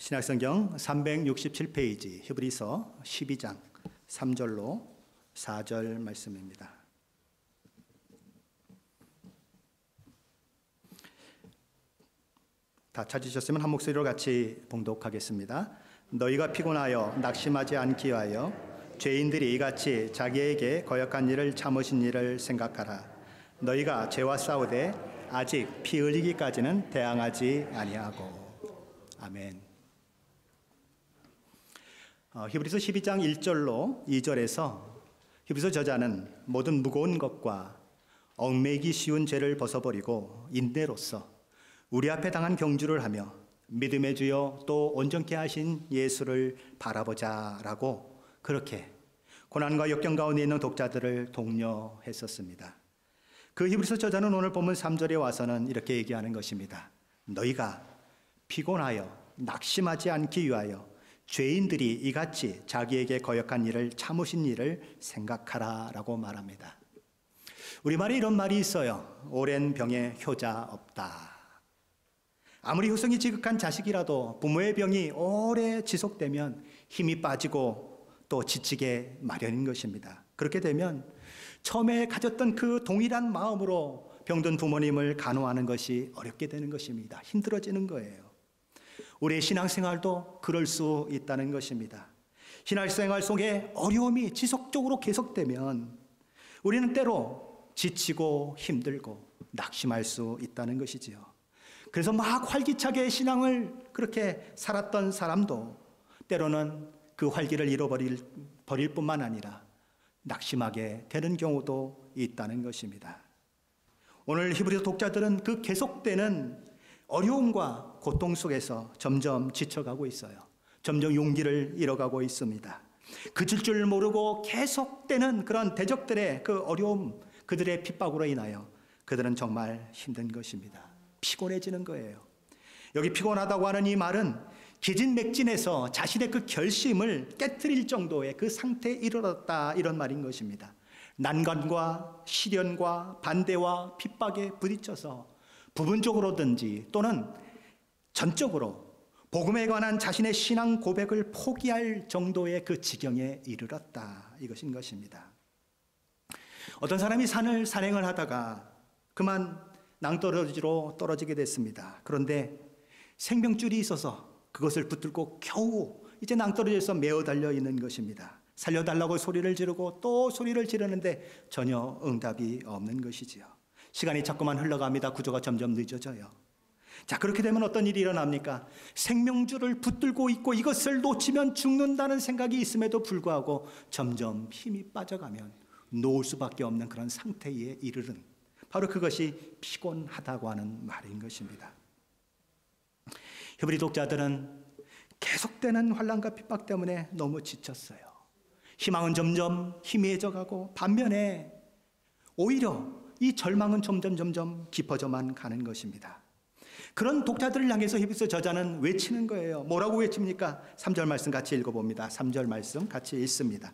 신약성경 367페이지 히브리서 12장 3절로 4절 말씀입니다. 다 찾으셨으면 한 목소리로 같이 봉독하겠습니다. 너희가 피곤하여 낙심하지 않기 위하여 죄인들이 이같이 자기에게 거역한 일을 참으신 일을 생각하라. 너희가 죄와 싸우되 아직 피 흘리기까지는 대항하지 아니하고. 아멘. 히브리서 12장 1절로 2절에서 히브리서 저자는 모든 무거운 것과 얽매이기 쉬운 죄를 벗어버리고 인내로서 우리 앞에 당한 경주를 하며 믿음의 주여 또 온전케 하신 예수를 바라보자라고 그렇게 고난과 역경 가운데 있는 독자들을 독려했었습니다. 그 히브리서 저자는 오늘 본문 3절에 와서는 이렇게 얘기하는 것입니다. 너희가 피곤하여 낙심하지 않기 위하여 죄인들이 이같이 자기에게 거역한 일을 참으신 일을 생각하라 라고 말합니다. 우리말에 이런 말이 있어요. 오랜 병에 효자 없다. 아무리 효성이 지극한 자식이라도 부모의 병이 오래 지속되면 힘이 빠지고 또 지치게 마련인 것입니다. 그렇게 되면 처음에 가졌던 그 동일한 마음으로 병든 부모님을 간호하는 것이 어렵게 되는 것입니다. 힘들어지는 거예요. 우리의 신앙생활도 그럴 수 있다는 것입니다. 신앙생활 속에 어려움이 지속적으로 계속되면 우리는 때로 지치고 힘들고 낙심할 수 있다는 것이지요. 그래서 막 활기차게 신앙을 그렇게 살았던 사람도 때로는 그 활기를 잃어버릴 뿐만 아니라 낙심하게 되는 경우도 있다는 것입니다. 오늘 히브리서 독자들은 그 계속되는 어려움과 고통 속에서 점점 지쳐가고 있어요. 점점 용기를 잃어가고 있습니다. 그칠 줄 모르고 계속되는 그런 대적들의 그 어려움, 그들의 핍박으로 인하여 그들은 정말 힘든 것입니다. 피곤해지는 거예요. 여기 피곤하다고 하는 이 말은 기진맥진해서 자신의 그 결심을 깨트릴 정도의 그 상태에 이르렀다, 이런 말인 것입니다. 난관과 시련과 반대와 핍박에 부딪혀서 부분적으로든지 또는 전적으로 복음에 관한 자신의 신앙 고백을 포기할 정도의 그 지경에 이르렀다, 이것인 것입니다. 어떤 사람이 산행을 하다가 그만 낭떠러지로 떨어지게 됐습니다. 그런데 생명줄이 있어서 그것을 붙들고 겨우 이제 낭떠러지에서 메어 달려 있는 것입니다. 살려달라고 소리를 지르고 또 소리를 지르는데 전혀 응답이 없는 것이지요. 시간이 자꾸만 흘러갑니다. 구조가 점점 늦어져요. 자, 그렇게 되면 어떤 일이 일어납니까? 생명줄을 붙들고 있고 이것을 놓치면 죽는다는 생각이 있음에도 불구하고 점점 힘이 빠져가면 놓을 수밖에 없는 그런 상태에 이르는, 바로 그것이 피곤하다고 하는 말인 것입니다. 히브리 독자들은 계속되는 환난과 핍박 때문에 너무 지쳤어요. 희망은 점점 희미해져가고 반면에 오히려 이 절망은 점점 깊어져만 가는 것입니다. 그런 독자들을 향해서 히브리서 저자는 외치는 거예요. 뭐라고 외칩니까? 3절 말씀 같이 읽어봅니다. 3절 말씀 같이 읽습니다.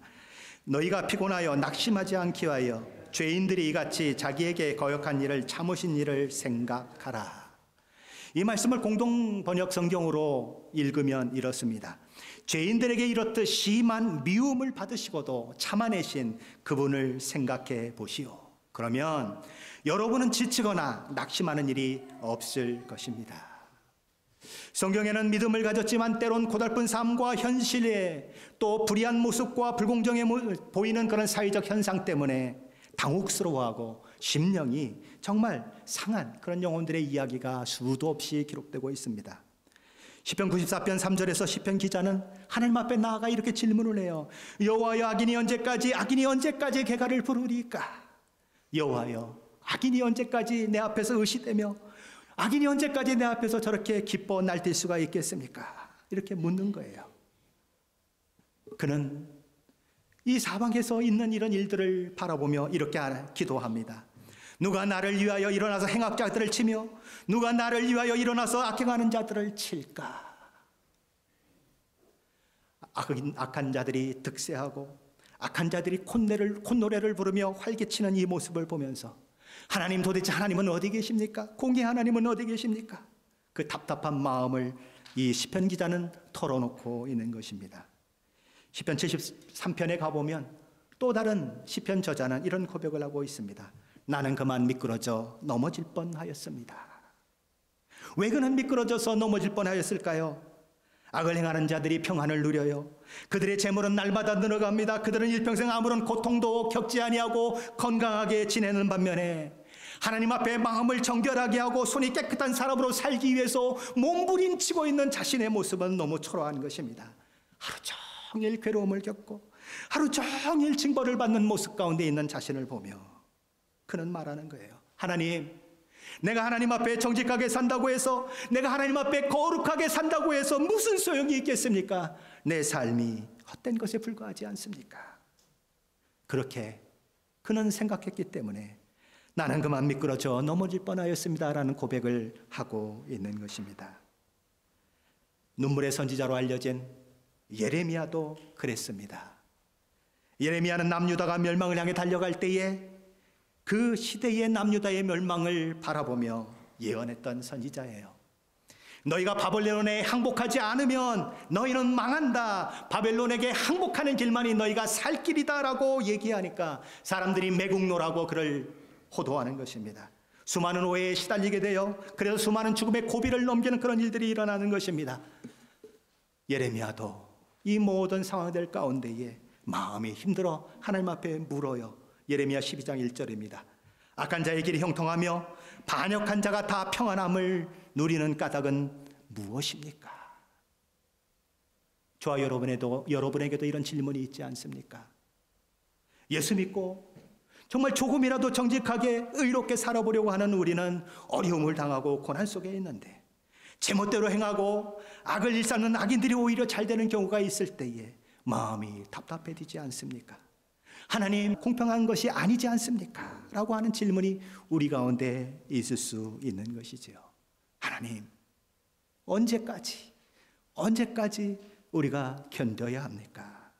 너희가 피곤하여 낙심하지 않기 위하여 죄인들이 이같이 자기에게 거역한 일을 참으신 일을 생각하라. 이 말씀을 공동 번역 성경으로 읽으면 이렇습니다. 죄인들에게 이렇듯 심한 미움을 받으시고도 참아내신 그분을 생각해 보시오. 그러면 여러분은 지치거나 낙심하는 일이 없을 것입니다. 성경에는 믿음을 가졌지만 때론 고달픈 삶과 현실에 또 불의한 모습과 불공정해 보이는 그런 사회적 현상 때문에 당혹스러워하고 심령이 정말 상한 그런 영혼들의 이야기가 수도 없이 기록되고 있습니다. 시편 94편 3절에서 시편 기자는 하나님 앞에 나아가 이렇게 질문을 해요. 여호와여, 악인이 언제까지 개가를 부르리까? 여호와여, 악인이 언제까지 내 앞에서 의시되며 악인이 언제까지 내 앞에서 저렇게 기뻐 날뛸 수가 있겠습니까? 이렇게 묻는 거예요. 그는 이 사방에서 있는 이런 일들을 바라보며 이렇게 기도합니다. 누가 나를 위하여 일어나서 행악자들을 치며 누가 나를 위하여 일어나서 악행하는 자들을 칠까? 악한 자들이 득세하고 악한 자들이 콧노래를 부르며 활개치는 이 모습을 보면서 하나님, 도대체 하나님은 어디 계십니까? 공의 하나님은 어디 계십니까? 그 답답한 마음을 이 시편 기자는 털어놓고 있는 것입니다. 시편 73편에 가보면 또 다른 시편 저자는 이런 고백을 하고 있습니다. 나는 그만 미끄러져 넘어질 뻔하였습니다. 왜 그는 미끄러져서 넘어질 뻔하였을까요? 악을 행하는 자들이 평안을 누려요. 그들의 재물은 날마다 늘어갑니다. 그들은 일평생 아무런 고통도 겪지 아니하고 건강하게 지내는 반면에 하나님 앞에 마음을 정결하게 하고 손이 깨끗한 사람으로 살기 위해서 몸부림치고 있는 자신의 모습은 너무 초라한 것입니다. 하루 종일 괴로움을 겪고 하루 종일 징벌을 받는 모습 가운데 있는 자신을 보며 그는 말하는 거예요. 하나님, 내가 하나님 앞에 정직하게 산다고 해서, 내가 하나님 앞에 거룩하게 산다고 해서 무슨 소용이 있겠습니까? 내 삶이 헛된 것에 불과하지 않습니까? 그렇게 그는 생각했기 때문에 나는 그만 미끄러져 넘어질 뻔하였습니다 라는 고백을 하고 있는 것입니다. 눈물의 선지자로 알려진 예레미야도 그랬습니다. 예레미야는 남유다가 멸망을 향해 달려갈 때에 그 시대의 남유다의 멸망을 바라보며 예언했던 선지자예요. 너희가 바벨론에 항복하지 않으면 너희는 망한다. 바벨론에게 항복하는 길만이 너희가 살 길이다 라고 얘기하니까 사람들이 매국노라고 그를 호도하는 것입니다. 수많은 오해에 시달리게 되어 그래서 수많은 죽음의 고비를 넘기는 그런 일들이 일어나는 것입니다. 예레미야도 이 모든 상황들 가운데에 마음이 힘들어 하나님 앞에 물어요. 예레미야 12장 1절입니다. 악한 자의 길이 형통하며 반역한 자가 다 평안함을 누리는 까닭은 무엇입니까? 저와 여러분에게도 이런 질문이 있지 않습니까? 예수 믿고 정말 조금이라도 정직하게 의롭게 살아보려고 하는 우리는 어려움을 당하고 고난 속에 있는데 제멋대로 행하고 악을 일삼는 악인들이 오히려 잘 되는 경우가 있을 때에 마음이 답답해지지 않습니까? 하나님, 공평한 것이 아니지 않습니까? 라고 하는 질문이 우리 가운데 있을 수 있는 것이지요. 하나님, 언제까지 우리가 견뎌야 합니까?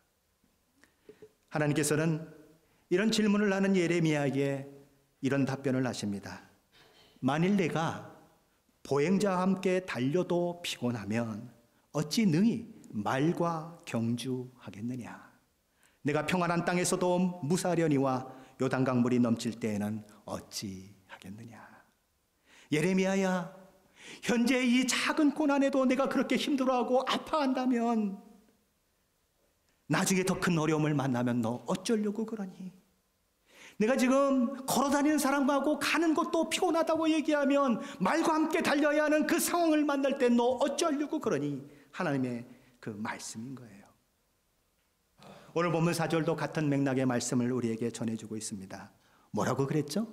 하나님께서는 이런 질문을 하는 예레미야에게 이런 답변을 하십니다. 만일 내가 보행자와 함께 달려도 피곤하면 어찌 능히 말과 경주하겠느냐? 내가 평안한 땅에서도 무사하려니와 요단강물이 넘칠 때에는 어찌 하겠느냐? 예레미야야, 현재 이 작은 고난에도 내가 그렇게 힘들어하고 아파한다면 나중에 더 큰 어려움을 만나면 너 어쩌려고 그러니? 내가 지금 걸어다니는 사람하고 가는 것도 피곤하다고 얘기하면 말과 함께 달려야 하는 그 상황을 만날 때 너 어쩌려고 그러니? 하나님의 그 말씀인 거예요. 오늘 본문 4절도 같은 맥락의 말씀을 우리에게 전해주고 있습니다. 뭐라고 그랬죠?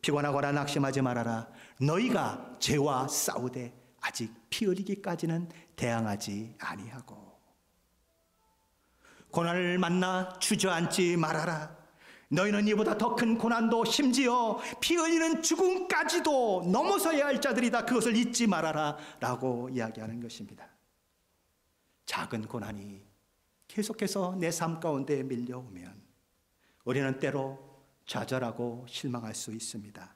피곤하거나 낙심하지 말아라. 너희가 죄와 싸우되 아직 피 흘리기까지는 대항하지 아니하고. 고난을 만나 주저앉지 말아라. 너희는 이보다 더 큰 고난도 심지어 피 흘리는 죽음까지도 넘어서야 할 자들이다. 그것을 잊지 말아라 라고 이야기하는 것입니다. 작은 고난이 계속해서 내 삶 가운데 밀려오면 우리는 때로 좌절하고 실망할 수 있습니다.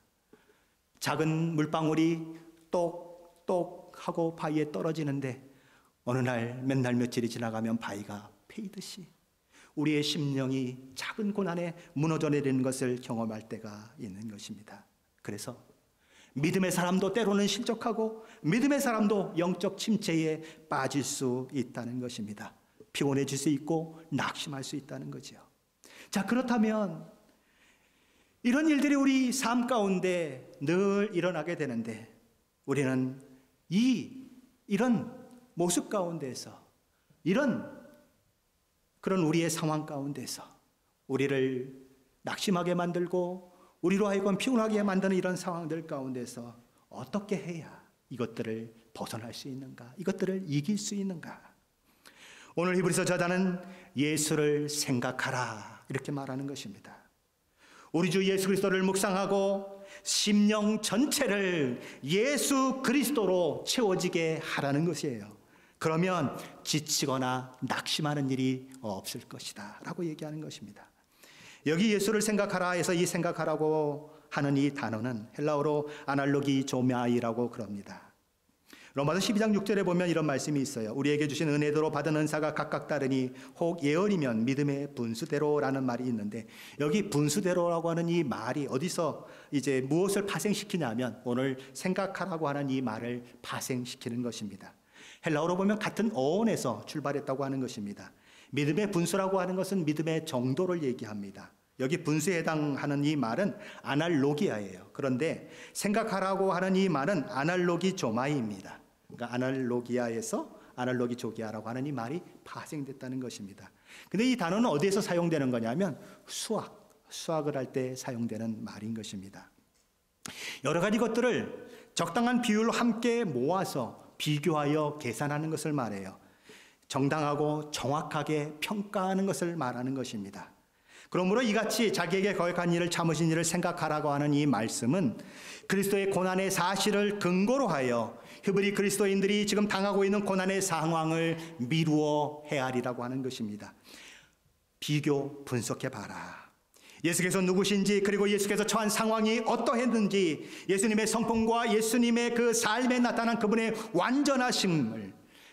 작은 물방울이 똑똑 하고 바위에 떨어지는데 어느 날 몇 날 며칠이 지나가면 바위가 패이듯이 우리의 심령이 작은 고난에 무너져 내리는 것을 경험할 때가 있는 것입니다. 그래서 믿음의 사람도 때로는 실족하고 믿음의 사람도 영적 침체에 빠질 수 있다는 것입니다. 피곤해질 수 있고 낙심할 수 있다는 거죠. 자, 그렇다면 이런 일들이 우리 삶 가운데 늘 일어나게 되는데 우리는 이런 모습 가운데서 그런 우리의 상황 가운데서 우리를 낙심하게 만들고 우리로 하여금 피곤하게 만드는 이런 상황들 가운데서 어떻게 해야 이것들을 벗어날 수 있는가? 이것들을 이길 수 있는가? 오늘 히브리서 저자는 예수를 생각하라 이렇게 말하는 것입니다. 우리 주 예수 그리스도를 묵상하고 심령 전체를 예수 그리스도로 채워지게 하라는 것이에요. 그러면 지치거나 낙심하는 일이 없을 것이다 라고 얘기하는 것입니다. 여기 예수를 생각하라 해서 이 생각하라고 하는 이 단어는 헬라어로 아날로기 조마이라고 그럽니다. 로마서 12장 6절에 보면 이런 말씀이 있어요. 우리에게 주신 은혜대로 받은 은사가 각각 다르니 혹 예언이면 믿음의 분수대로라는 말이 있는데, 여기 분수대로라고 하는 이 말이 어디서 이제 무엇을 파생시키냐면 오늘 생각하라고 하는 이 말을 파생시키는 것입니다. 헬라어로 보면 같은 어원에서 출발했다고 하는 것입니다. 믿음의 분수라고 하는 것은 믿음의 정도를 얘기합니다. 여기 분수에 해당하는 이 말은 아날로기아예요. 그런데 생각하라고 하는 이 말은 아날로기조마이입니다. 그러니까 아날로기아에서 아날로기조기아라고 하는 이 말이 파생됐다는 것입니다. 근데 이 단어는 어디에서 사용되는 거냐면 수학을 할 때 사용되는 말인 것입니다. 여러 가지 것들을 적당한 비율로 함께 모아서 비교하여 계산하는 것을 말해요. 정당하고 정확하게 평가하는 것을 말하는 것입니다. 그러므로 이같이 자기에게 거역한 일을 참으신 일을 생각하라고 하는 이 말씀은 그리스도의 고난의 사실을 근거로 하여 히브리 그리스도인들이 지금 당하고 있는 고난의 상황을 미루어 헤아리라고 하는 것입니다. 비교 분석해 봐라. 예수께서 누구신지, 그리고 예수께서 처한 상황이 어떠했는지, 예수님의 성품과 예수님의 그 삶에 나타난 그분의 완전하심을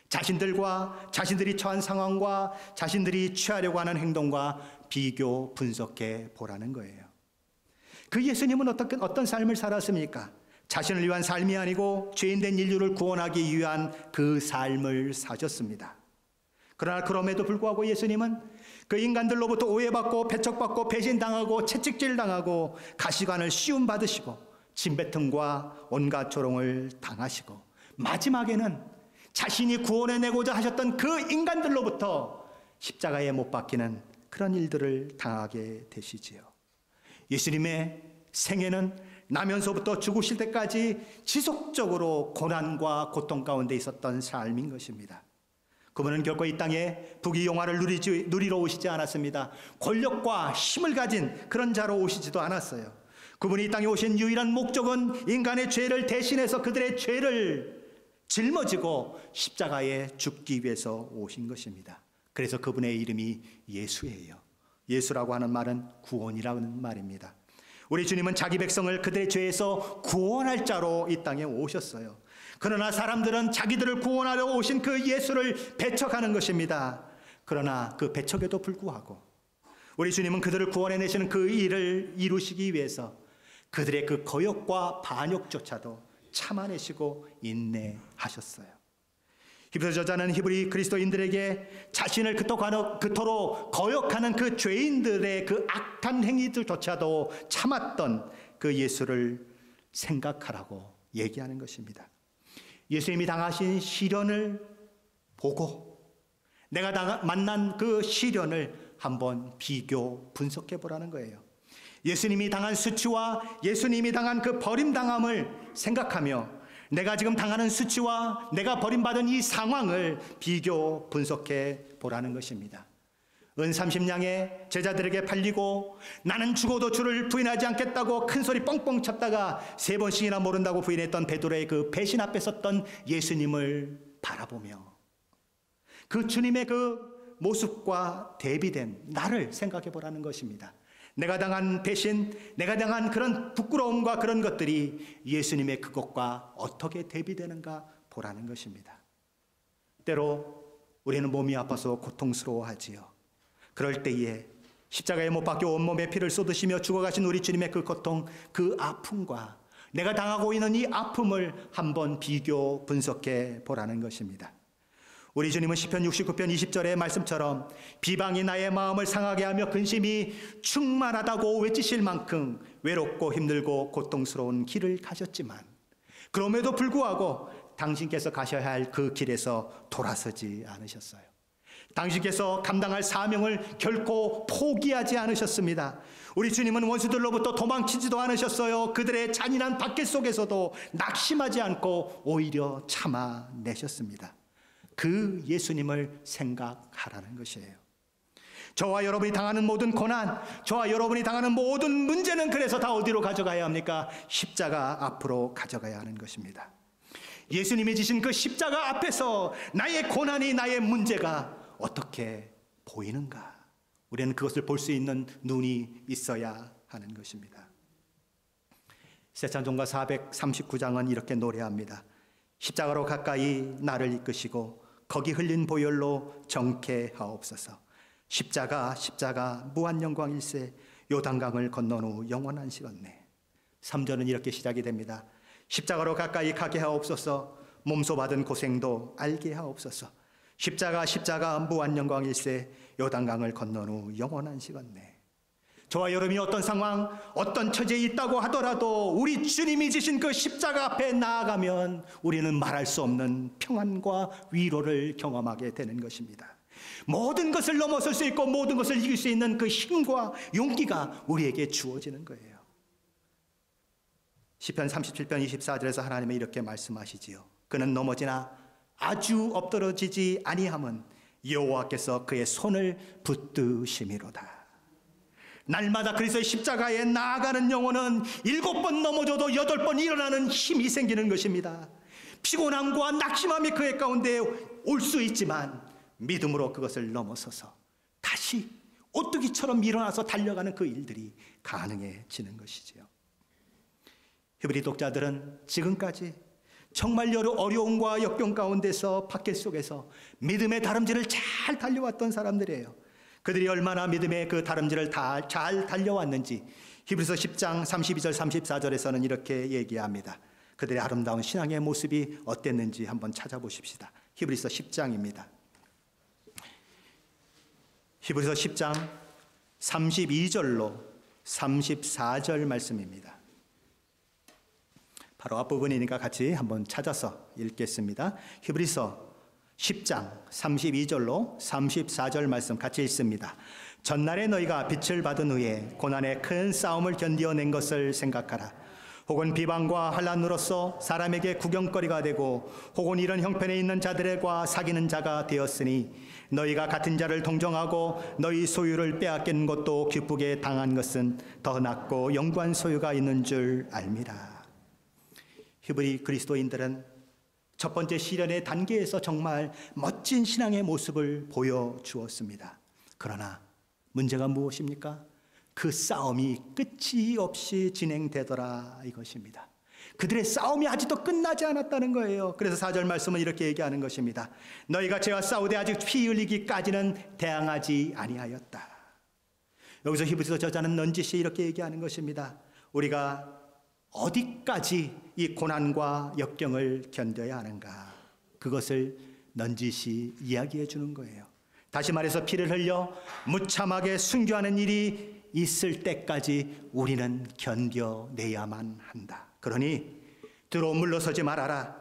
자신들과 자신들이 처한 상황과 자신들이 취하려고 하는 행동과 비교 분석해 보라는 거예요. 그 예수님은 어떤 삶을 살았습니까? 자신을 위한 삶이 아니고 죄인된 인류를 구원하기 위한 그 삶을 사셨습니다. 그러나 그럼에도 불구하고 예수님은 그 인간들로부터 오해받고 배척받고 배신당하고 채찍질당하고 가시관을 씌움받으시고 침뱉음과 온갖 조롱을 당하시고 마지막에는 자신이 구원해내고자 하셨던 그 인간들로부터 십자가에 못 박히는 그런 일들을 당하게 되시지요. 예수님의 생애는 나면서부터 죽으실 때까지 지속적으로 고난과 고통 가운데 있었던 삶인 것입니다. 그분은 결코 이 땅에 부귀영화를 누리러 오시지 않았습니다. 권력과 힘을 가진 그런 자로 오시지도 않았어요. 그분이 이 땅에 오신 유일한 목적은 인간의 죄를 대신해서 그들의 죄를 짊어지고 십자가에 죽기 위해서 오신 것입니다. 그래서 그분의 이름이 예수예요. 예수라고 하는 말은 구원이라는 말입니다. 우리 주님은 자기 백성을 그들의 죄에서 구원할 자로 이 땅에 오셨어요. 그러나 사람들은 자기들을 구원하려 오신 그 예수를 배척하는 것입니다. 그러나 그 배척에도 불구하고 우리 주님은 그들을 구원해내시는 그 일을 이루시기 위해서 그들의 그 거역과 반역조차도 참아내시고 인내하셨어요. 히브리서 저자는 히브리 그리스도인들에게 자신을 그토록 거역하는 그 죄인들의 그 악한 행위들조차도 참았던 그 예수를 생각하라고 얘기하는 것입니다. 예수님이 당하신 시련을 보고 내가 만난 그 시련을 한번 비교 분석해 보라는 거예요. 예수님이 당한 수치와 예수님이 당한 그 버림당함을 생각하며 내가 지금 당하는 수치와 내가 버림받은 이 상황을 비교 분석해 보라는 것입니다. 은 30냥에 제자들에게 팔리고 나는 죽어도 주를 부인하지 않겠다고 큰 소리 뻥뻥 쳤다가 3번씩이나 모른다고 부인했던 베드로의 그 배신 앞에 섰던 예수님을 바라보며 그 주님의 그 모습과 대비된 나를 생각해 보라는 것입니다. 내가 당한 배신, 내가 당한 그런 부끄러움과 그런 것들이 예수님의 그것과 어떻게 대비되는가 보라는 것입니다. 때로 우리는 몸이 아파서 고통스러워하지요. 그럴 때에 십자가에 못 박혀 온몸에 피를 쏟으시며 죽어가신 우리 주님의 그 고통, 그 아픔과 내가 당하고 있는 이 아픔을 한번 비교 분석해 보라는 것입니다. 우리 주님은 시편 69편 20절의 말씀처럼 비방이 나의 마음을 상하게 하며 근심이 충만하다고 외치실 만큼 외롭고 힘들고 고통스러운 길을 가셨지만 그럼에도 불구하고 당신께서 가셔야 할 그 길에서 돌아서지 않으셨어요. 당신께서 감당할 사명을 결코 포기하지 않으셨습니다. 우리 주님은 원수들로부터 도망치지도 않으셨어요. 그들의 잔인한 박해 속에서도 낙심하지 않고 오히려 참아내셨습니다. 그 예수님을 생각하라는 것이에요. 저와 여러분이 당하는 모든 고난, 저와 여러분이 당하는 모든 문제는 그래서 다 어디로 가져가야 합니까? 십자가 앞으로 가져가야 하는 것입니다. 예수님이 지신 그 십자가 앞에서 나의 고난이, 나의 문제가 어떻게 보이는가? 우리는 그것을 볼 수 있는 눈이 있어야 하는 것입니다. 새 찬송가 439장은 이렇게 노래합니다. 십자가로 가까이 나를 이끄시고 거기 흘린 보혈로 정케하옵소서. 십자가 십자가 무한 영광일세 요단강을 건넌 후 영원한 시간내. 3절은 이렇게 시작이 됩니다. 십자가로 가까이 가게 하옵소서. 몸소 받은 고생도 알게 하옵소서. 십자가 십자가 무한 영광일세 요단강을 건넌 후 영원한 시간내. 저와 여러분이 어떤 상황, 어떤 처지에 있다고 하더라도 우리 주님이 지신 그 십자가 앞에 나아가면 우리는 말할 수 없는 평안과 위로를 경험하게 되는 것입니다. 모든 것을 넘어설 수 있고 모든 것을 이길 수 있는 그 힘과 용기가 우리에게 주어지는 거예요. 시편 37편 24절에서 하나님은 이렇게 말씀하시지요. 그는 넘어지나 아주 엎드러지지 아니함은 여호와께서 그의 손을 붙드심이로다. 날마다 그리스도의 십자가에 나아가는 영혼은 7번 넘어져도 8번 일어나는 힘이 생기는 것입니다. 피곤함과 낙심함이 그의 가운데 올 수 있지만 믿음으로 그것을 넘어서서 다시 오뚜기처럼 일어나서 달려가는 그 일들이 가능해지는 것이지요. 히브리 독자들은 지금까지 정말 여러 어려움과 역경 가운데서 박해 속에서 믿음의 다름질을 잘 달려왔던 사람들이에요. 그들이 얼마나 믿음의 그 다름질을 다 잘 달려왔는지 히브리서 10장 32절 34절에서는 이렇게 얘기합니다. 그들의 아름다운 신앙의 모습이 어땠는지 한번 찾아보십시다. 히브리서 10장입니다. 히브리서 10장 32절로 34절 말씀입니다. 바로 앞부분이니까 같이 한번 찾아서 읽겠습니다. 히브리서 10장 32절로 34절 말씀 같이 읽습니다. 전날에 너희가 빛을 받은 후에 고난의 큰 싸움을 견디어낸 것을 생각하라. 혹은 비방과 환난으로서 사람에게 구경거리가 되고 혹은 이런 형편에 있는 자들과 사귀는 자가 되었으니 너희가 같은 자를 동정하고 너희 소유를 빼앗긴 것도 기쁘게 당한 것은 더 낫고 영구한 소유가 있는 줄 알미라. 히브리 그리스도인들은 첫 번째 시련의 단계에서 정말 멋진 신앙의 모습을 보여주었습니다. 그러나 문제가 무엇입니까? 그 싸움이 끝이 없이 진행되더라 이것입니다. 그들의 싸움이 아직도 끝나지 않았다는 거예요. 그래서 4절 말씀은 이렇게 얘기하는 것입니다. 너희가 죄와 싸우되 아직 피 흘리기까지는 대항하지 아니하였다. 여기서 히브리서 저자는 넌지시 이렇게 얘기하는 것입니다. 우리가 어디까지 이 고난과 역경을 견뎌야 하는가, 그것을 넌지시 이야기해 주는 거예요. 다시 말해서 피를 흘려 무참하게 순교하는 일이 있을 때까지 우리는 견뎌내야만 한다. 그러니 뒤로 물러서지 말아라,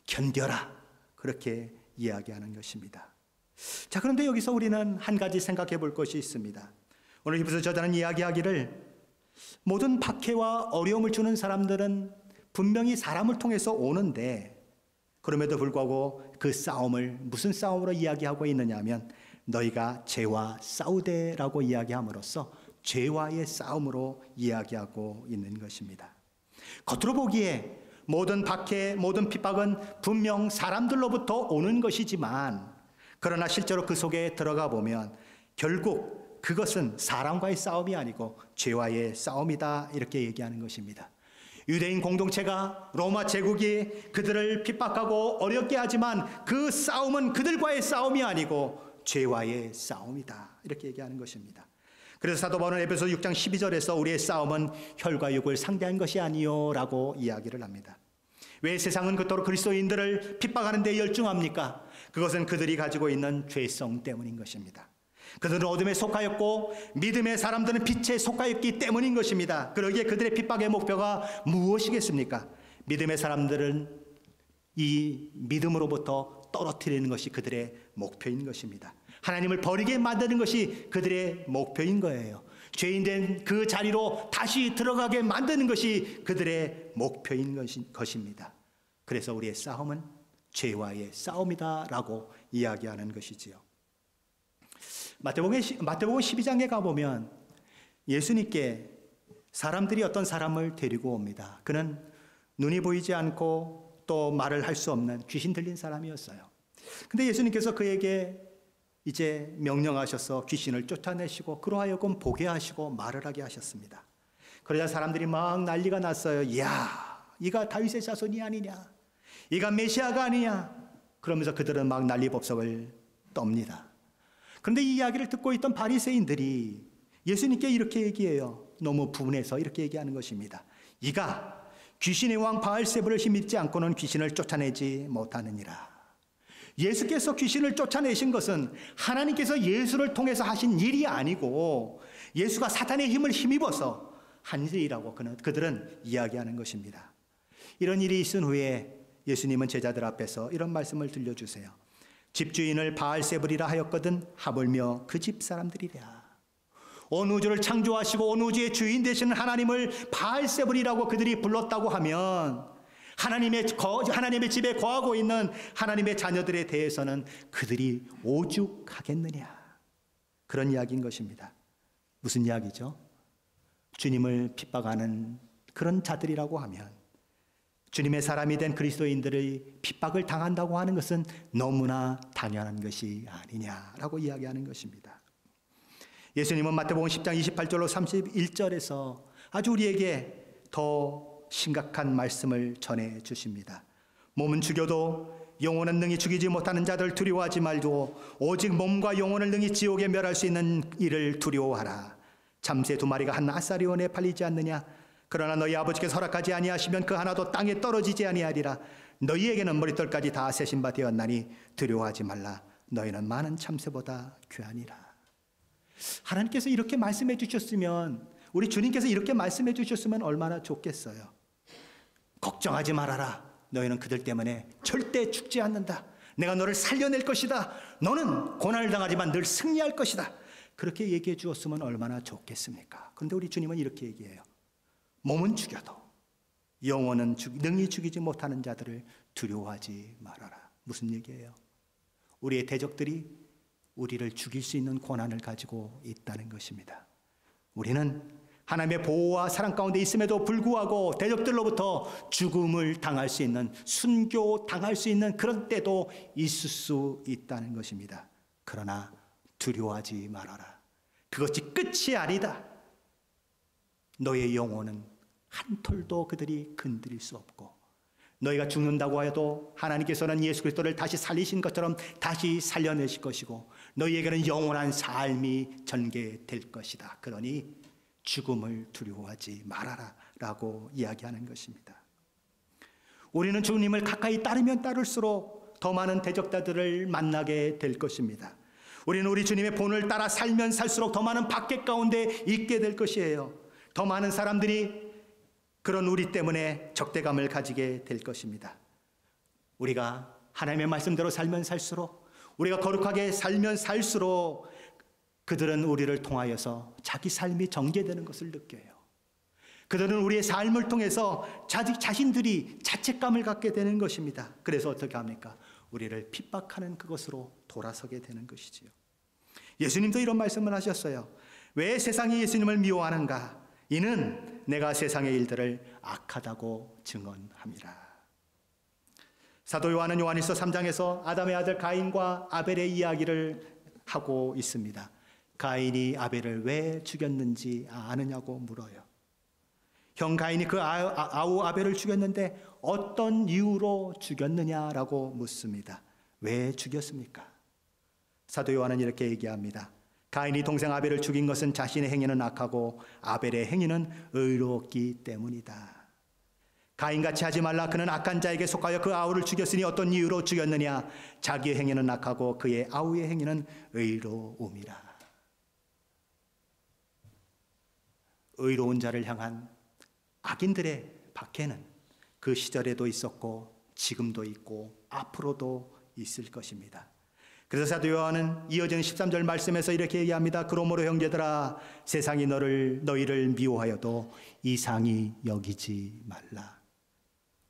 견뎌라, 그렇게 이야기하는 것입니다. 자, 그런데 여기서 우리는 한 가지 생각해 볼 것이 있습니다. 오늘 히브리서 저자는 이야기하기를 모든 박해와 어려움을 주는 사람들은 분명히 사람을 통해서 오는데 그럼에도 불구하고 그 싸움을 무슨 싸움으로 이야기하고 있느냐 하면 너희가 죄와 싸우되라고 이야기함으로써 죄와의 싸움으로 이야기하고 있는 것입니다. 겉으로 보기에 모든 박해, 모든 핍박은 분명 사람들로부터 오는 것이지만 그러나 실제로 그 속에 들어가 보면 결국 그것은 사람과의 싸움이 아니고 죄와의 싸움이다, 이렇게 얘기하는 것입니다. 유대인 공동체가 로마 제국이 그들을 핍박하고 어렵게 하지만 그 싸움은 그들과의 싸움이 아니고 죄와의 싸움이다, 이렇게 얘기하는 것입니다. 그래서 사도 바울은 에베소 6장 12절에서 우리의 싸움은 혈과 육을 상대한 것이 아니요 라고 이야기를 합니다. 왜 세상은 그토록 그리스도인들을 핍박하는 데 열중합니까? 그것은 그들이 가지고 있는 죄성 때문인 것입니다. 그들은 어둠에 속하였고 믿음의 사람들은 빛에 속하였기 때문인 것입니다. 그러기에 그들의 핍박의 목표가 무엇이겠습니까? 믿음의 사람들은 이 믿음으로부터 떨어뜨리는 것이 그들의 목표인 것입니다. 하나님을 버리게 만드는 것이 그들의 목표인 거예요. 죄인된 그 자리로 다시 들어가게 만드는 것이 그들의 목표인 것입니다. 그래서 우리의 싸움은 죄와의 싸움이다라고 이야기하는 것이지요. 마태복음 12장에 가보면 예수님께 사람들이 어떤 사람을 데리고 옵니다. 그는 눈이 보이지 않고 또 말을 할 수 없는 귀신 들린 사람이었어요. 근데 예수님께서 그에게 이제 명령하셔서 귀신을 쫓아내시고 그로 하여금 보게 하시고 말을 하게 하셨습니다. 그러자 사람들이 막 난리가 났어요. 이야, 이가 다윗의 자손이 아니냐, 이가 메시아가 아니냐, 그러면서 그들은 막 난리법석을 떱니다. 그런데 이 이야기를 듣고 있던 바리새인들이 예수님께 이렇게 얘기해요. 너무 분해서 이렇게 얘기하는 것입니다. 이가 귀신의 왕 바알세불을 힘입지 않고는 귀신을 쫓아내지 못하느니라. 예수께서 귀신을 쫓아내신 것은 하나님께서 예수를 통해서 하신 일이 아니고 예수가 사탄의 힘을 힘입어서 한 일이라고 그들은 이야기하는 것입니다. 이런 일이 있은 후에 예수님은 제자들 앞에서 이런 말씀을 들려주세요. 집주인을 바알세불이라 하였거든 하물며 그 집 사람들이랴. 온 우주를 창조하시고 온 우주의 주인 되시는 하나님을 바알세불이라고 그들이 불렀다고 하면 하나님의 집에 거하고 있는 하나님의 자녀들에 대해서는 그들이 오죽하겠느냐, 그런 이야기인 것입니다. 무슨 이야기죠? 주님을 핍박하는 그런 자들이라고 하면 주님의 사람이 된 그리스도인들의 핍박을 당한다고 하는 것은 너무나 당연한 것이 아니냐라고 이야기하는 것입니다. 예수님은 마태복음 10장 28절로 31절에서 아주 우리에게 더 심각한 말씀을 전해 주십니다. 몸은 죽여도 영혼은 능히 죽이지 못하는 자들 두려워하지 말고 오직 몸과 영혼을 능히 지옥에 멸할 수 있는 이를 두려워하라. 참새 2마리가 한 아사리온에 팔리지 않느냐? 그러나 너희 아버지께서 허락하지 아니하시면 그 하나도 땅에 떨어지지 아니하리라. 너희에게는 머릿돌까지 다 세신 바 되었나니 두려워하지 말라. 너희는 많은 참새보다 귀하니라. 하나님께서 이렇게 말씀해 주셨으면, 우리 주님께서 이렇게 말씀해 주셨으면 얼마나 좋겠어요. 걱정하지 말아라. 너희는 그들 때문에 절대 죽지 않는다. 내가 너를 살려낼 것이다. 너는 고난을 당하지만 늘 승리할 것이다. 그렇게 얘기해 주었으면 얼마나 좋겠습니까? 그런데 우리 주님은 이렇게 얘기해요. 몸은 죽여도 영혼은 능히 죽이지 못하는 자들을 두려워하지 말아라. 무슨 얘기예요? 우리의 대적들이 우리를 죽일 수 있는 권한을 가지고 있다는 것입니다. 우리는 하나님의 보호와 사랑 가운데 있음에도 불구하고 대적들로부터 죽음을 당할 수 있는, 순교당할 수 있는 그런 때도 있을 수 있다는 것입니다. 그러나 두려워하지 말아라. 그것이 끝이 아니다. 너의 영혼은 한 톨도 그들이 건드릴 수 없고, 너희가 죽는다고 해도 하나님께서는 예수 그리스도를 다시 살리신 것처럼 다시 살려내실 것이고 너희에게는 영원한 삶이 전개될 것이다. 그러니 죽음을 두려워하지 말아라 라고 이야기하는 것입니다. 우리는 주님을 가까이 따르면 따를수록 더 많은 대적자들을 만나게 될 것입니다. 우리는 우리 주님의 본을 따라 살면 살수록 더 많은 박해 가운데 있게 될 것이에요. 더 많은 사람들이 그런 우리 때문에 적대감을 가지게 될 것입니다. 우리가 하나님의 말씀대로 살면 살수록, 우리가 거룩하게 살면 살수록 그들은 우리를 통하여서 자기 삶이 전개되는 것을 느껴요. 그들은 우리의 삶을 통해서 자신들이 자책감을 갖게 되는 것입니다. 그래서 어떻게 합니까? 우리를 핍박하는 그것으로 돌아서게 되는 것이지요. 예수님도 이런 말씀을 하셨어요. 왜 세상이 예수님을 미워하는가? 이는 내가 세상의 일들을 악하다고 증언함이라. 사도 요한은 요한일서 3장에서 아담의 아들 가인과 아벨의 이야기를 하고 있습니다. 가인이 아벨을 왜 죽였는지 아느냐고 물어요. 형 가인이 그 아우 아벨을 죽였는데 어떤 이유로 죽였느냐라고 묻습니다. 왜 죽였습니까? 사도 요한은 이렇게 얘기합니다. 가인이 동생 아벨을 죽인 것은 자신의 행위는 악하고 아벨의 행위는 의롭기 때문이다. 가인같이 하지 말라. 그는 악한 자에게 속하여 그 아우를 죽였으니 어떤 이유로 죽였느냐? 자기의 행위는 악하고 그의 아우의 행위는 의로움이라. 의로운 자를 향한 악인들의 박해는 그 시절에도 있었고 지금도 있고 앞으로도 있을 것입니다. 그래서 사도 요한은 이어지는 13절 말씀에서 이렇게 얘기합니다. 그러므로 형제들아, 세상이 너희를 미워하여도 이상히 여기지 말라.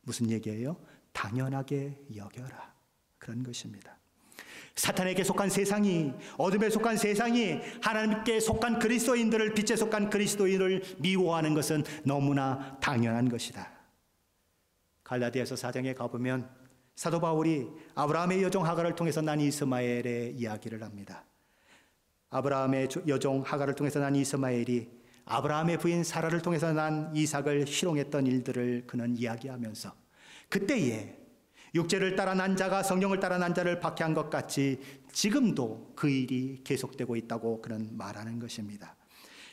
무슨 얘기예요? 당연하게 여겨라. 그런 것입니다. 사탄에게 속한 세상이, 어둠에 속한 세상이 하나님께 속한 그리스도인들을, 빛에 속한 그리스도인을 미워하는 것은 너무나 당연한 것이다. 갈라디아서 4장에 가보면 사도 바울이 아브라함의 여종 하갈을 통해서 난 이스마엘의 이야기를 합니다. 아브라함의 여종 하갈을 통해서 난 이스마엘이 아브라함의 부인 사라를 통해서 난 이삭을 희롱했던 일들을 그는 이야기하면서 그때에 육체를 따라 난 자가 성령을 따라 난 자를 박해한 것 같이 지금도 그 일이 계속되고 있다고 그는 말하는 것입니다.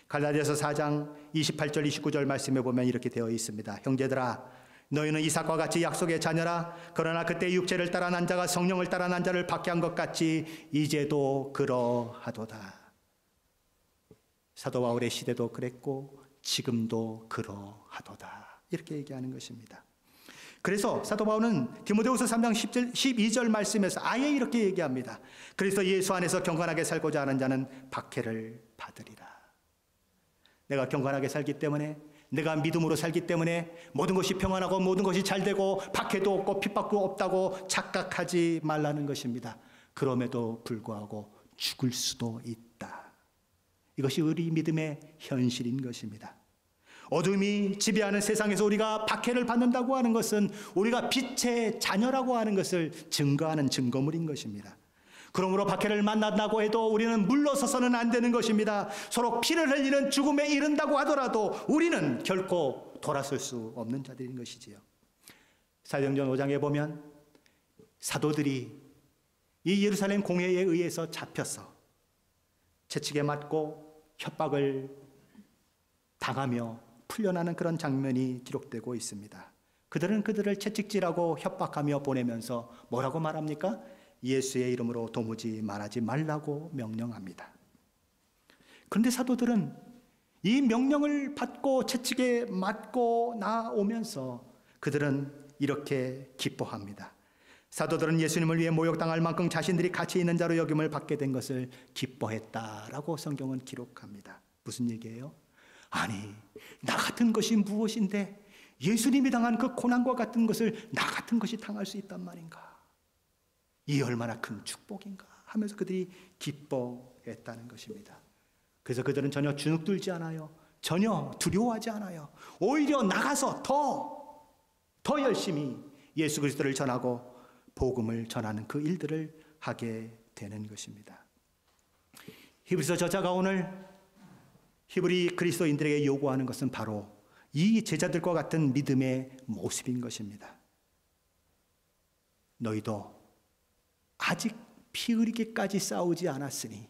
갈라디아서 4장 28절 29절 말씀에 보면 이렇게 되어 있습니다. 형제들아, 너희는 이삭과 같이 약속의 자녀라. 그러나 그때 육체를 따라 난 자가 성령을 따라 난 자를 박해한 것 같이 이제도 그러하도다. 사도 바울의 시대도 그랬고 지금도 그러하도다. 이렇게 얘기하는 것입니다. 그래서 사도 바울은 디모데후서 3장 12절 말씀에서 아예 이렇게 얘기합니다. 그래서 예수 안에서 경건하게 살고자 하는 자는 박해를 받으리라. 내가 경건하게 살기 때문에, 내가 믿음으로 살기 때문에 모든 것이 평안하고 모든 것이 잘 되고 박해도 없고 핍박도 없다고 착각하지 말라는 것입니다. 그럼에도 불구하고 죽을 수도 있다. 이것이 우리 믿음의 현실인 것입니다. 어둠이 지배하는 세상에서 우리가 박해를 받는다고 하는 것은 우리가 빛의 자녀라고 하는 것을 증거하는 증거물인 것입니다. 그러므로 박해를 만난다고 해도 우리는 물러서서는 안 되는 것입니다. 서로 피를 흘리는 죽음에 이른다고 하더라도 우리는 결코 돌아설 수 없는 자들인 것이지요. 사도행전 5장에 보면 사도들이 이 예루살렘 공회에 의해서 잡혀서 채찍에 맞고 협박을 당하며 풀려나는 그런 장면이 기록되고 있습니다. 그들은 그들을 채찍질하고 협박하며 보내면서 뭐라고 말합니까? 예수의 이름으로 도무지 말하지 말라고 명령합니다. 그런데 사도들은 이 명령을 받고 채찍에 맞고 나오면서 그들은 이렇게 기뻐합니다. 사도들은 예수님을 위해 모욕당할 만큼 자신들이 가치 있는 자로 여김을 받게 된 것을 기뻐했다라고 성경은 기록합니다. 무슨 얘기예요? 아니, 나 같은 것이 무엇인데 예수님이 당한 그 고난과 같은 것을 나 같은 것이 당할 수 있단 말인가? 이 얼마나 큰 축복인가 하면서 그들이 기뻐했다는 것입니다. 그래서 그들은 전혀 주눅들지 않아요. 전혀 두려워하지 않아요. 오히려 나가서 더 열심히 예수 그리스도를 전하고 복음을 전하는 그 일들을 하게 되는 것입니다. 히브리서 저자가 오늘 히브리 그리스도인들에게 요구하는 것은 바로 이 제자들과 같은 믿음의 모습인 것입니다. 너희도 아직 피 흘리기까지 싸우지 않았으니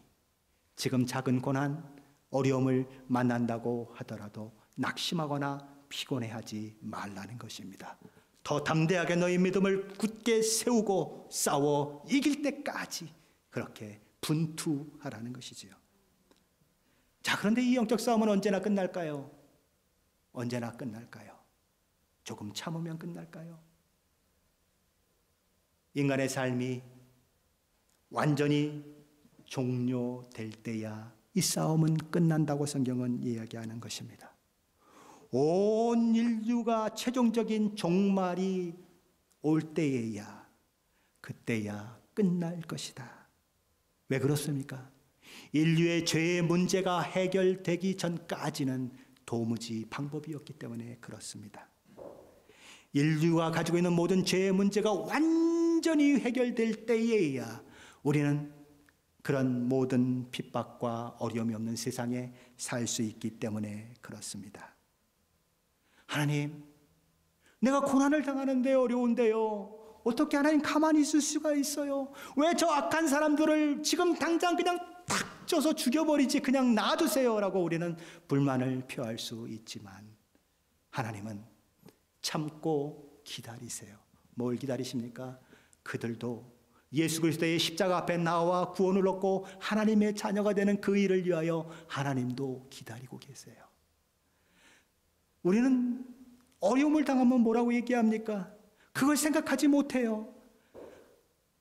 지금 작은 고난, 어려움을 만난다고 하더라도 낙심하거나 피곤해하지 말라는 것입니다. 더 담대하게 너희 믿음을 굳게 세우고 싸워 이길 때까지 그렇게 분투하라는 것이지요. 자, 그런데 이 영적 싸움은 언제나 끝날까요? 언제나 끝날까요? 조금 참으면 끝날까요? 인간의 삶이 완전히 종료될 때야 이 싸움은 끝난다고 성경은 이야기하는 것입니다. 온 인류가 최종적인 종말이 올 때에야, 그때야 끝날 것이다. 왜 그렇습니까? 인류의 죄의 문제가 해결되기 전까지는 도무지 방법이 없기 때문에 그렇습니다. 인류가 가지고 있는 모든 죄의 문제가 완전히 해결될 때에야 우리는 그런 모든 핍박과 어려움이 없는 세상에 살 수 있기 때문에 그렇습니다. 하나님, 내가 고난을 당하는데 어려운데요. 어떻게 하나님 가만히 있을 수가 있어요? 왜 저 악한 사람들을 지금 당장 그냥 탁 쪄서 죽여버리지 그냥 놔두세요 라고 우리는 불만을 표할 수 있지만 하나님은 참고 기다리세요. 뭘 기다리십니까? 그들도 예수 그리스도의 십자가 앞에 나와 구원을 얻고 하나님의 자녀가 되는 그 일을 위하여 하나님도 기다리고 계세요. 우리는 어려움을 당하면 뭐라고 얘기합니까? 그걸 생각하지 못해요.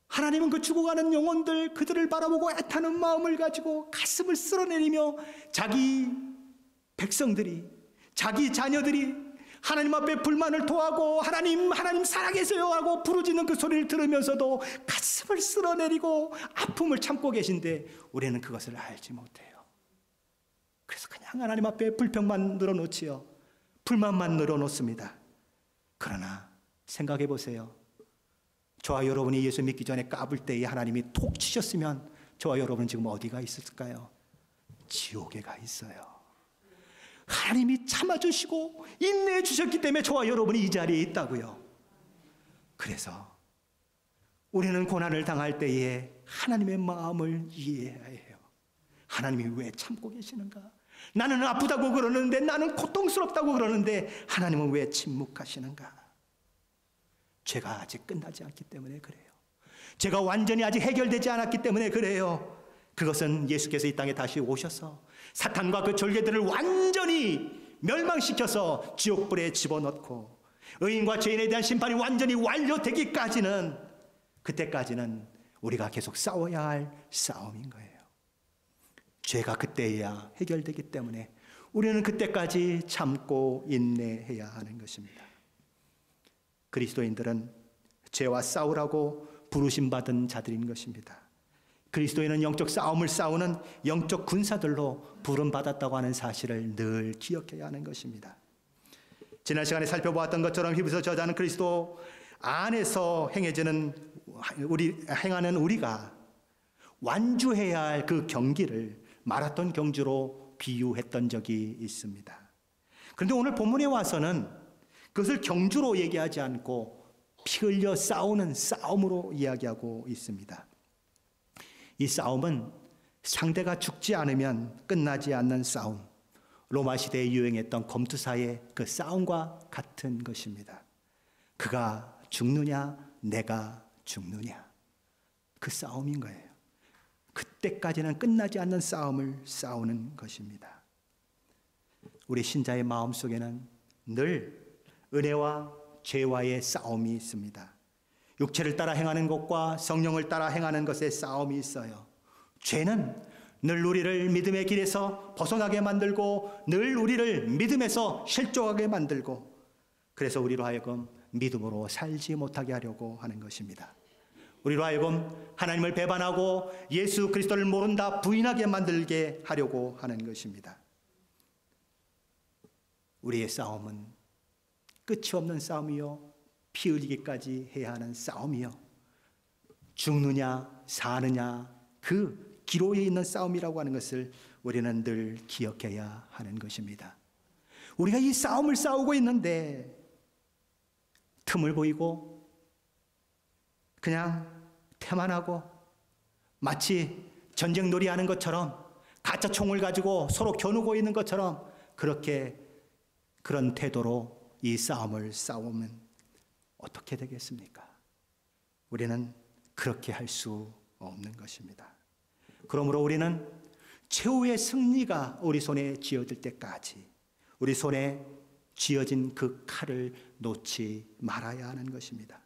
하나님은 그 죽어가는 영혼들, 그들을 바라보고 애타는 마음을 가지고 가슴을 쓸어내리며 자기 백성들이, 자기 자녀들이 하나님 앞에 불만을 토하고 하나님 살아계세요 하고 부르짖는 그 소리를 들으면서도 가슴을 쓸어내리고 아픔을 참고 계신데 우리는 그것을 알지 못해요. 그래서 그냥 하나님 앞에 불평만 늘어놓지요. 불만만 늘어놓습니다. 그러나 생각해 보세요. 저와 여러분이 예수 믿기 전에 까불 때에 하나님이 톡 치셨으면 저와 여러분은 지금 어디가 있을까요? 지옥에 가 있어요. 하나님이 참아주시고 인내해 주셨기 때문에 저와 여러분이 이 자리에 있다고요. 그래서 우리는 고난을 당할 때에 하나님의 마음을 이해해야 해요. 하나님이 왜 참고 계시는가? 나는 아프다고 그러는데, 나는 고통스럽다고 그러는데 하나님은 왜 침묵하시는가? 죄가 아직 끝나지 않기 때문에 그래요. 죄가 완전히 아직 해결되지 않았기 때문에 그래요. 그것은 예수께서 이 땅에 다시 오셔서 사탄과 그 졸개들을 완전히 멸망시켜서 지옥불에 집어넣고 의인과 죄인에 대한 심판이 완전히 완료되기까지는, 그때까지는 우리가 계속 싸워야 할 싸움인 거예요. 죄가 그때야 해결되기 때문에 우리는 그때까지 참고 인내해야 하는 것입니다. 그리스도인들은 죄와 싸우라고 부르심받은 자들인 것입니다. 그리스도인은 영적 싸움을 싸우는 영적 군사들로 부름받았다고 하는 사실을 늘 기억해야 하는 것입니다. 지난 시간에 살펴보았던 것처럼 히브리서 저자는 그리스도 안에서 행하는 우리가 완주해야 할 그 경기를 마라톤 경주로 비유했던 적이 있습니다. 그런데 오늘 본문에 와서는 그것을 경주로 얘기하지 않고 피 흘려 싸우는 싸움으로 이야기하고 있습니다. 이 싸움은 상대가 죽지 않으면 끝나지 않는 싸움, 로마 시대에 유행했던 검투사의 그 싸움과 같은 것입니다. 그가 죽느냐 내가 죽느냐, 그 싸움인 거예요. 그때까지는 끝나지 않는 싸움을 싸우는 것입니다. 우리 신자의 마음속에는 늘 은혜와 죄와의 싸움이 있습니다. 육체를 따라 행하는 것과 성령을 따라 행하는 것의 싸움이 있어요. 죄는 늘 우리를 믿음의 길에서 벗어나게 만들고 늘 우리를 믿음에서 실족하게 만들고, 그래서 우리로 하여금 믿음으로 살지 못하게 하려고 하는 것입니다. 우리로 하여금 하나님을 배반하고 예수 그리스도를 모른다 부인하게 만들게 하려고 하는 것입니다. 우리의 싸움은 끝이 없는 싸움이요, 피 흘리기까지 해야 하는 싸움이요, 죽느냐 사느냐 그 기로에 있는 싸움이라고 하는 것을 우리는 늘 기억해야 하는 것입니다. 우리가 이 싸움을 싸우고 있는데 틈을 보이고 그냥 태만하고 마치 전쟁놀이 하는 것처럼 가짜 총을 가지고 서로 겨누고 있는 것처럼 그런 태도로 이 싸움을 싸우면 어떻게 되겠습니까? 우리는 그렇게 할 수 없는 것입니다. 그러므로 우리는 최후의 승리가 우리 손에 쥐어질 때까지 우리 손에 쥐어진 그 칼을 놓지 말아야 하는 것입니다.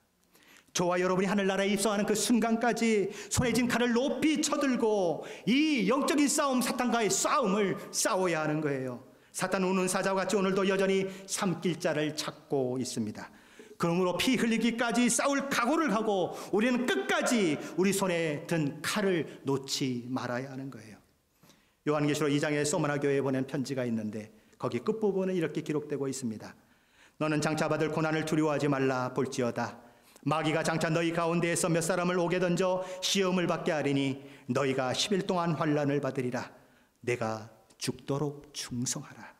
저와 여러분이 하늘나라에 입성하는 그 순간까지 손에 쥔 칼을 높이 쳐들고 이 영적인 싸움, 사탄과의 싸움을 싸워야 하는 거예요. 사탄 우는 사자와 같이 오늘도 여전히 삼킬 자를 찾고 있습니다. 그러므로 피 흘리기까지 싸울 각오를 하고 우리는 끝까지 우리 손에 든 칼을 놓지 말아야 하는 거예요. 요한계시록 2장에 소마나 교회에 보낸 편지가 있는데 거기 끝부분에 이렇게 기록되고 있습니다. 너는 장차 받을 고난을 두려워하지 말라. 볼지어다 마귀가 장차 너희 가운데에서 몇 사람을 옥에 던져 시험을 받게 하리니 너희가 10일 동안 환난을 받으리라. 내가 죽도록 충성하라.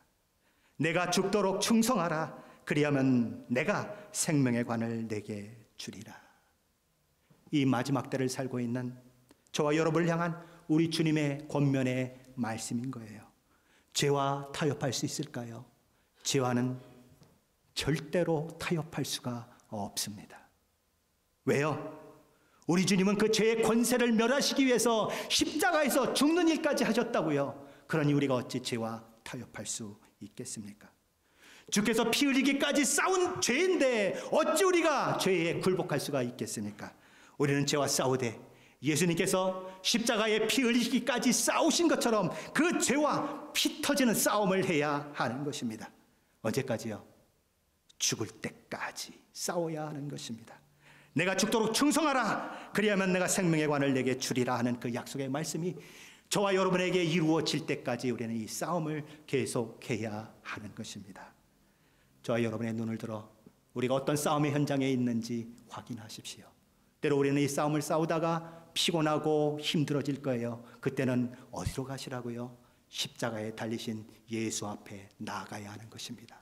내가 죽도록 충성하라. 그리하면 내가 생명의 관을 내게 주리라. 이 마지막 때를 살고 있는 저와 여러분을 향한 우리 주님의 권면의 말씀인 거예요. 죄와 타협할 수 있을까요? 죄와는 절대로 타협할 수가 없습니다. 왜요? 우리 주님은 그 죄의 권세를 멸하시기 위해서 십자가에서 죽는 일까지 하셨다고요. 그러니 우리가 어찌 죄와 타협할 수 있겠습니까? 주께서 피 흘리기까지 싸운 죄인데 어찌 우리가 죄에 굴복할 수가 있겠습니까? 우리는 죄와 싸우되 예수님께서 십자가에 피 흘리기까지 싸우신 것처럼 그 죄와 피 터지는 싸움을 해야 하는 것입니다. 언제까지요? 죽을 때까지 싸워야 하는 것입니다. 내가 죽도록 충성하라. 그리하면 내가 생명의 관을 내게 주리라 하는 그 약속의 말씀이 저와 여러분에게 이루어질 때까지 우리는 이 싸움을 계속해야 하는 것입니다. 저와 여러분의 눈을 들어 우리가 어떤 싸움의 현장에 있는지 확인하십시오. 때로 우리는 이 싸움을 싸우다가 피곤하고 힘들어질 거예요. 그때는 어디로 가시라고요? 십자가에 달리신 예수 앞에 나아가야 하는 것입니다.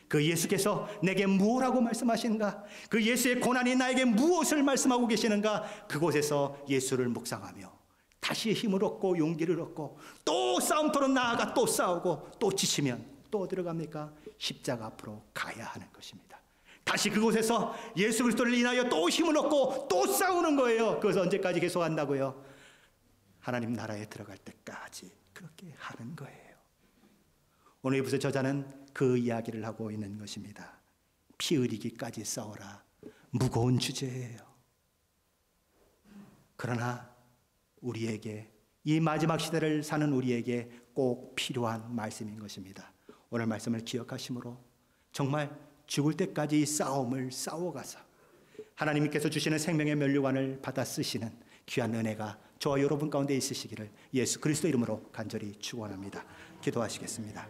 그 예수께서 내게 무엇라고 말씀하시는가? 그 예수의 고난이 나에게 무엇을 말씀하고 계시는가? 그곳에서 예수를 묵상하며 다시 힘을 얻고 용기를 얻고 또 싸움터로 나아가 또 싸우고 또 지치면 또 어디로 갑니까? 십자가 앞으로 가야 하는 것입니다. 다시 그곳에서 예수 그리스도를 인하여 또 힘을 얻고 또 싸우는 거예요. 그것을 언제까지 계속한다고요? 하나님 나라에 들어갈 때까지 그렇게 하는 거예요. 오늘 에베소 저자는 그 이야기를 하고 있는 것입니다. 피 흘리기까지 싸워라. 무거운 주제예요. 그러나 우리에게, 이 마지막 시대를 사는 우리에게 꼭 필요한 말씀인 것입니다. 오늘 말씀을 기억하심으로 정말 죽을 때까지 이 싸움을 싸워가서 하나님께서 주시는 생명의 면류관을 받아 쓰시는 귀한 은혜가 저와 여러분 가운데 있으시기를 예수 그리스도 이름으로 간절히 축원합니다. 기도하시겠습니다.